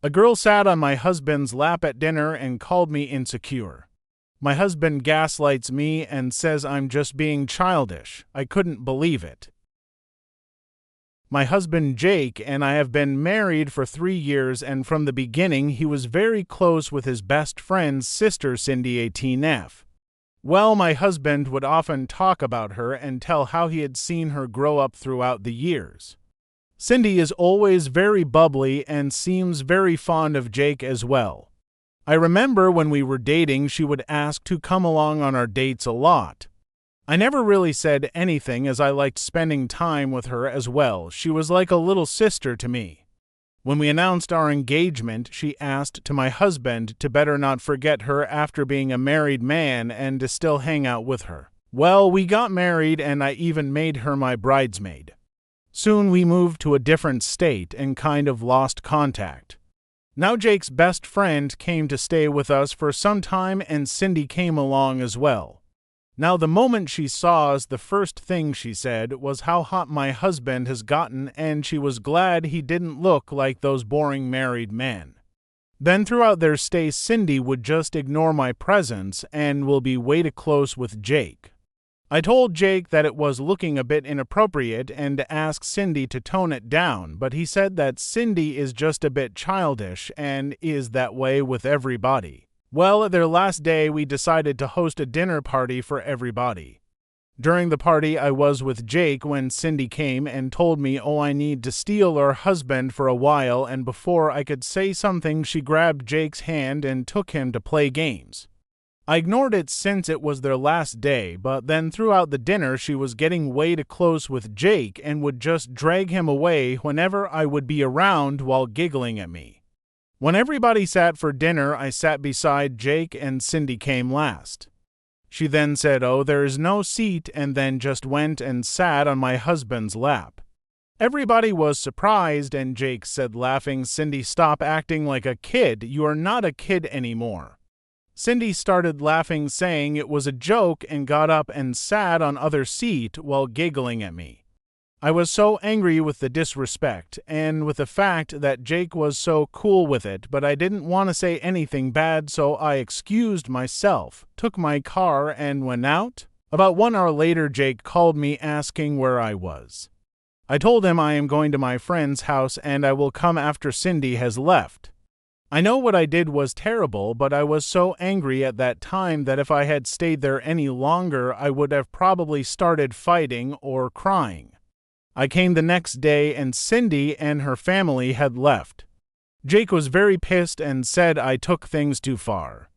A girl sat on my husband's lap at dinner and called me insecure. My husband gaslights me and says I'm just being childish. I couldn't believe it. My husband Jake and I have been married for 3 years, and from the beginning he was very close with his best friend's sister Cindy 18F. Well, my husband would often talk about her and tell how he had seen her grow up throughout the years. Cindy is always very bubbly and seems very fond of Jake as well. I remember when we were dating, she would ask to come along on our dates a lot. I never really said anything as I liked spending time with her as well. She was like a little sister to me. When we announced our engagement, she asked to my husband to better not forget her after being a married man and to still hang out with her. Well, we got married and I even made her my bridesmaid. Soon we moved to a different state and kind of lost contact. Now Jake's best friend came to stay with us for some time and Cindy came along as well. Now the moment she saw us, the first thing she said was how hot my husband has gotten and she was glad he didn't look like those boring married men. Then throughout their stay, Cindy would just ignore my presence and will be way too close with Jake. I told Jake that it was looking a bit inappropriate and to ask Cindy to tone it down, but he said that Cindy is just a bit childish and is that way with everybody. Well, at their last day, we decided to host a dinner party for everybody. During the party, I was with Jake when Cindy came and told me, I need to steal her husband for a while, and before I could say something, she grabbed Jake's hand and took him to play games. I ignored it since it was their last day, but then throughout the dinner she was getting way too close with Jake and would just drag him away whenever I would be around while giggling at me. When everybody sat for dinner, I sat beside Jake and Cindy came last. She then said, there is no seat, and then just went and sat on my husband's lap. Everybody was surprised and Jake said laughing, "Cindy, stop acting like a kid. You are not a kid anymore." Cindy started laughing, saying it was a joke, and got up and sat on other seat while giggling at me. I was so angry with the disrespect and with the fact that Jake was so cool with it, but I didn't want to say anything bad, so I excused myself, took my car, and went out. About 1 hour later, Jake called me asking where I was. I told him I am going to my friend's house and I will come after Cindy has left. I know what I did was terrible, but I was so angry at that time that if I had stayed there any longer, I would have probably started fighting or crying. I came the next day and Cindy and her family had left. Jake was very pissed and said I took things too far.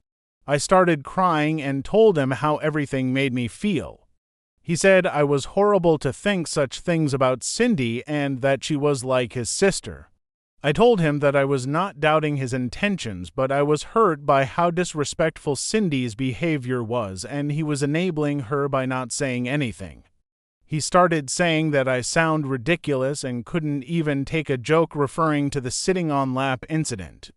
I started crying and told him how everything made me feel. He said I was horrible to think such things about Cindy and that she was like his sister. I told him that I was not doubting his intentions, but I was hurt by how disrespectful Cindy's behavior was, and he was enabling her by not saying anything. He started saying that I sound ridiculous and couldn't even take a joke referring to the sitting on lap incident.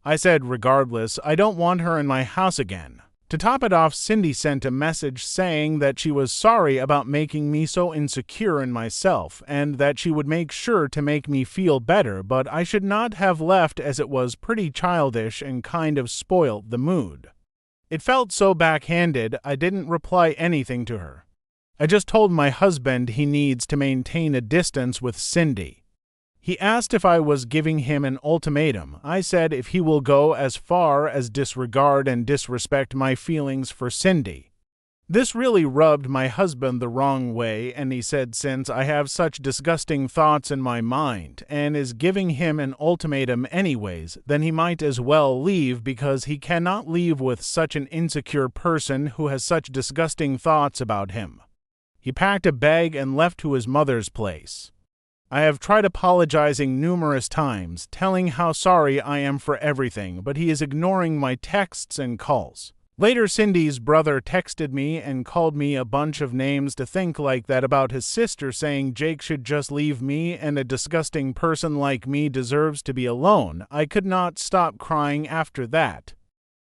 I said, regardless, I don't want her in my house again. To top it off, Cindy sent a message saying that she was sorry about making me so insecure in myself and that she would make sure to make me feel better, but I should not have left as it was pretty childish and kind of spoilt the mood. It felt so backhanded, I didn't reply anything to her. I just told my husband he needs to maintain a distance with Cindy. He asked if I was giving him an ultimatum. I said if he will go as far as disregard and disrespect my feelings for Cindy. This really rubbed my husband the wrong way, and he said since I have such disgusting thoughts in my mind and is giving him an ultimatum anyways, then he might as well leave because he cannot leave with such an insecure person who has such disgusting thoughts about him. He packed a bag and left to his mother's place. I have tried apologizing numerous times, telling how sorry I am for everything, but he is ignoring my texts and calls. Later, Cindy's brother texted me and called me a bunch of names to think like that about his sister, saying Jake should just leave me and a disgusting person like me deserves to be alone. I could not stop crying after that.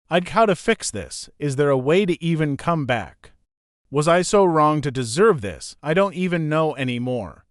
How to fix this? Is there a way to even come back? Was I so wrong to deserve this? I don't even know anymore.